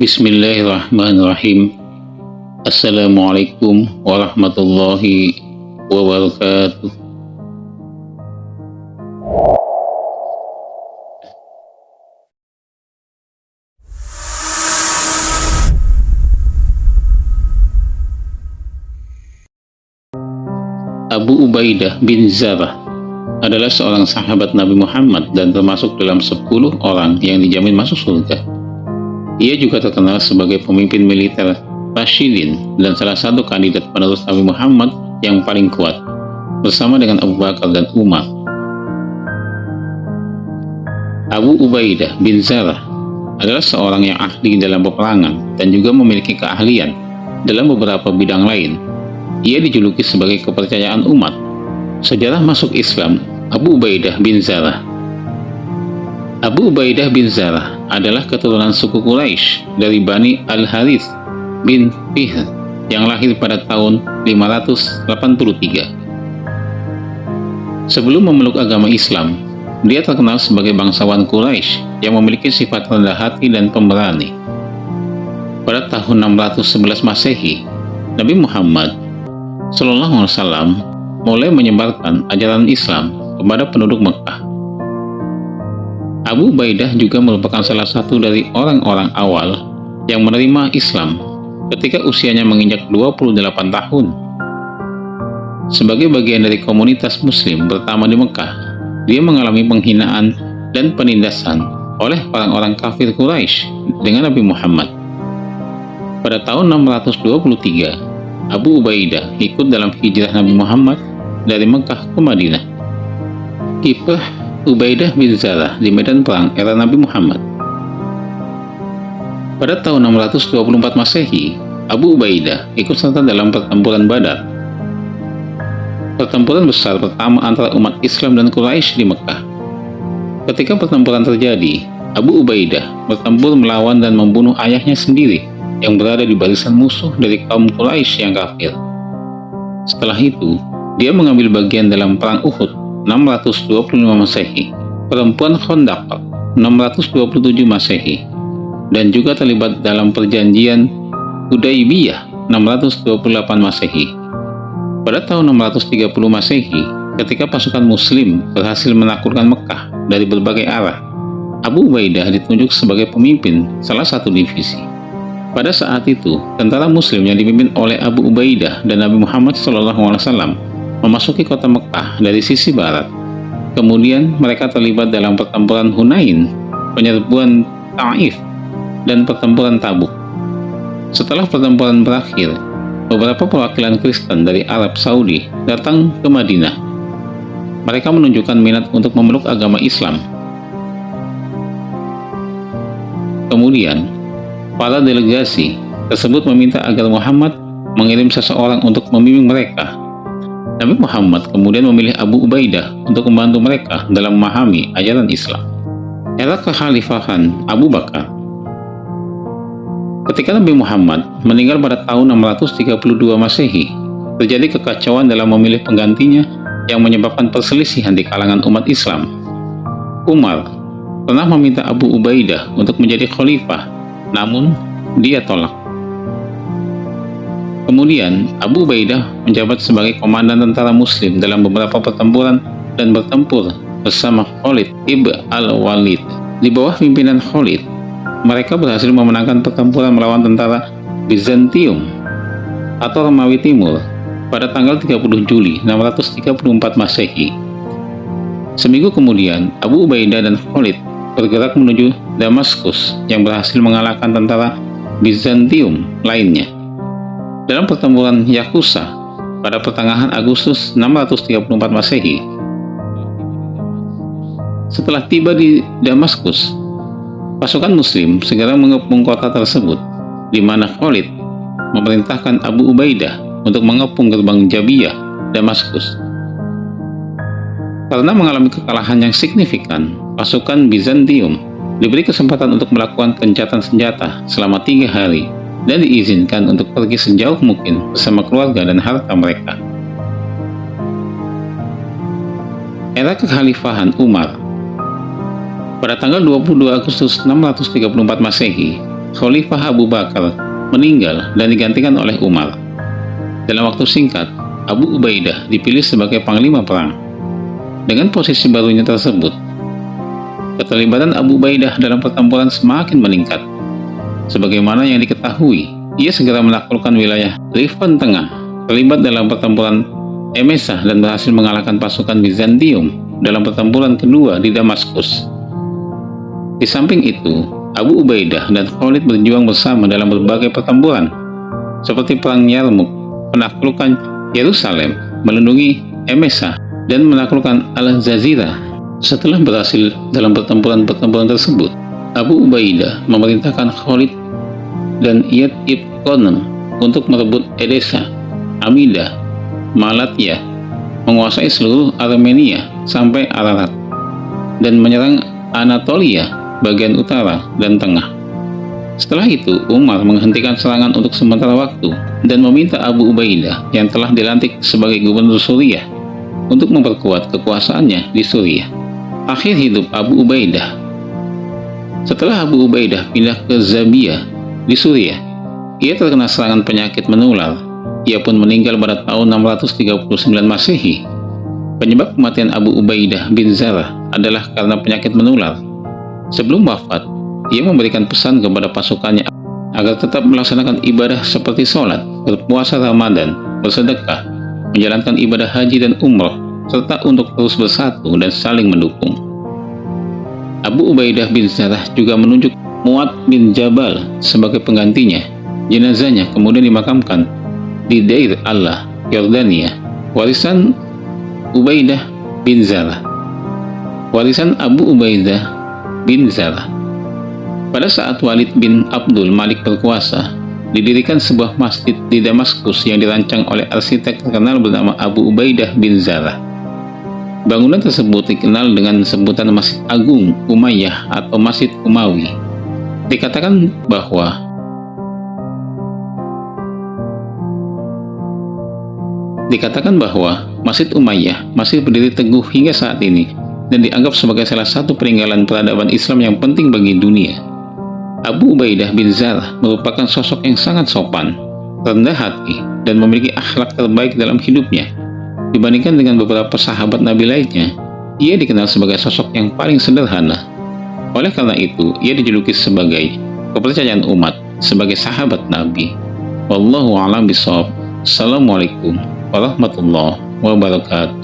Bismillahirrahmanirrahim. Assalamualaikum warahmatullahi wabarakatuh. Abu Ubaidah bin Zarrah adalah seorang sahabat Nabi Muhammad dan termasuk dalam 10 orang yang dijamin masuk surga. Ia juga terkenal sebagai pemimpin militer Rasyidin dan salah satu kandidat penerus Nabi Muhammad yang paling kuat, bersama dengan Abu Bakar dan Umar. Abu Ubaidah bin Zarrah adalah seorang yang ahli dalam peperangan dan juga memiliki keahlian dalam beberapa bidang lain. Ia dijuluki sebagai kepercayaan umat. Sejarah masuk Islam Abu Ubaidah bin Zarrah. Abu Ubaidah bin Zarrah adalah keturunan suku Quraisy dari Bani Al-Harith bin Fihr yang lahir pada tahun 583. Sebelum memeluk agama Islam, dia terkenal sebagai bangsawan Quraisy yang memiliki sifat rendah hati dan pemberani. Pada tahun 611 Masehi, Nabi Muhammad SAW mulai menyebarkan ajaran Islam kepada penduduk Mekah. Abu Ubaidah juga merupakan salah satu dari orang-orang awal yang menerima Islam ketika usianya menginjak 28 tahun. Sebagai bagian dari komunitas Muslim pertama di Mekah, dia mengalami penghinaan dan penindasan oleh orang-orang kafir Quraisy dengan Nabi Muhammad. Pada tahun 623, Abu Ubaidah ikut dalam hijrah Nabi Muhammad dari Mekah ke Madinah. Kiprah Ubaidah bin Zarrah di medan perang era Nabi Muhammad. Pada tahun 624 Masehi, Abu Ubaidah ikut serta dalam pertempuran Badar, pertempuran besar pertama antara umat Islam dan Quraisy di Mekah. Ketika pertempuran terjadi, Abu Ubaidah bertempur melawan dan membunuh ayahnya sendiri yang berada di barisan musuh dari kaum Quraisy yang kafir. Setelah itu, dia mengambil bagian dalam perang Uhud 625 Masehi, pertempuran Khandaq 627 Masehi, dan juga terlibat dalam perjanjian Hudaybiyah 628 Masehi. Pada tahun 630 Masehi, ketika pasukan Muslim berhasil menaklukkan Mekah dari berbagai arah, Abu Ubaidah ditunjuk sebagai pemimpin salah satu divisi. Pada saat itu, tentara Muslim yang dipimpin oleh Abu Ubaidah dan Nabi Muhammad SAW memasuki kota Mekah dari sisi barat. Kemudian mereka terlibat dalam pertempuran Hunain, penyerbuan Taif, dan pertempuran Tabuk. Setelah pertempuran berakhir, beberapa perwakilan Kristen dari Arab Saudi datang ke Madinah. Mereka menunjukkan minat untuk memeluk agama Islam. Kemudian, para delegasi tersebut meminta agar Muhammad mengirim seseorang untuk membimbing mereka. Nabi Muhammad kemudian memilih Abu Ubaidah untuk membantu mereka dalam memahami ajaran Islam. Era kekhalifahan Abu Bakar. Ketika Nabi Muhammad meninggal pada tahun 632 Masehi, terjadi kekacauan dalam memilih penggantinya yang menyebabkan perselisihan di kalangan umat Islam. Umar pernah meminta Abu Ubaidah untuk menjadi khalifah, namun dia tolak. Kemudian Abu Ubaidah menjabat sebagai komandan tentara Muslim dalam beberapa pertempuran dan bertempur bersama Khalid ibn al-Walid. Di bawah pimpinan Khalid, mereka berhasil memenangkan pertempuran melawan tentara Bizantium atau Romawi Timur pada tanggal 30 Juli 634 Masehi. Seminggu kemudian, Abu Ubaidah dan Khalid bergerak menuju Damaskus yang berhasil mengalahkan tentara Bizantium lainnya. Dalam pertempuran Yakusa pada pertengahan Agustus 634 Masehi. Setelah tiba di Damaskus, pasukan Muslim segera mengepung kota tersebut, di mana Khalid memerintahkan Abu Ubaidah untuk mengepung gerbang Jabiyah, Damaskus. Karena mengalami kekalahan yang signifikan, pasukan Bizantium diberi kesempatan untuk melakukan gencatan senjata selama 3 hari dan diizinkan untuk pergi sejauh mungkin bersama keluarga dan harta mereka. Era kekhalifahan Umar. Pada tanggal 22 Agustus 634 Masehi, Khalifah Abu Bakar meninggal dan digantikan oleh Umar. Dalam waktu singkat, Abu Ubaidah dipilih sebagai panglima perang. Dengan posisi barunya tersebut, keterlibatan Abu Ubaidah dalam pertempuran semakin meningkat. Sebagaimana yang diketahui, ia segera menaklukkan wilayah Rifan Tengah, terlibat dalam pertempuran Emesa dan berhasil mengalahkan pasukan Bizantium dalam pertempuran kedua di Damaskus. Di samping itu, Abu Ubaidah dan Khalid berjuang bersama dalam berbagai pertempuran, seperti Perang Yarmuk, penaklukan Yerusalem, melindungi Emesa, dan menaklukkan Al-Jazirah. Setelah berhasil dalam pertempuran-pertempuran tersebut, Abu Ubaidah memerintahkan Khalid dan Iyad ibn Qanan untuk merebut Edessa, Amida, Malatya, menguasai seluruh Armenia sampai Ararat, dan menyerang Anatolia bagian utara dan tengah. Setelah itu, Umar menghentikan serangan untuk sementara waktu dan meminta Abu Ubaidah yang telah dilantik sebagai gubernur Suriah untuk memperkuat kekuasaannya di Suriah. Akhir hidup Abu Ubaidah. Setelah Abu Ubaidah pindah ke Zabiyah di Suriah, ia terkena serangan penyakit menular. Ia pun meninggal pada tahun 639 Masehi. Penyebab kematian Abu Ubaidah bin Zarah adalah karena penyakit menular. Sebelum wafat, ia memberikan pesan kepada pasukannya agar tetap melaksanakan ibadah seperti sholat, berpuasa Ramadan, bersedekah, menjalankan ibadah haji dan umroh, serta untuk terus bersatu dan saling mendukung. Abu Ubaidah bin Zarah juga menunjuk Mu'ad bin Jabal sebagai penggantinya. Jenazahnya kemudian dimakamkan di Deir Allah, Yordania. Warisan Ubaidah bin Zarah. Warisan Abu Ubaidah bin Zarah. Pada saat Walid bin Abdul Malik berkuasa, didirikan sebuah masjid di Damaskus yang dirancang oleh arsitek terkenal bernama Abu Ubaidah bin Zarah. Bangunan tersebut dikenal dengan sebutan Masjid Agung Umayyah atau Masjid Umawi. Dikatakan bahwa Masjid Umayyah masih berdiri teguh hingga saat ini dan dianggap sebagai salah satu peninggalan peradaban Islam yang penting bagi dunia. Abu Ubaidah bin Zarah merupakan sosok yang sangat sopan, rendah hati, dan memiliki akhlak terbaik dalam hidupnya. Dibandingkan dengan beberapa sahabat Nabi lainnya, ia dikenal sebagai sosok yang paling sederhana. Oleh karena itu, ia dijuluki sebagai kepercayaan umat, sebagai sahabat Nabi. Wallahu a'lam bishawab. Assalamualaikum warahmatullahi wabarakatuh.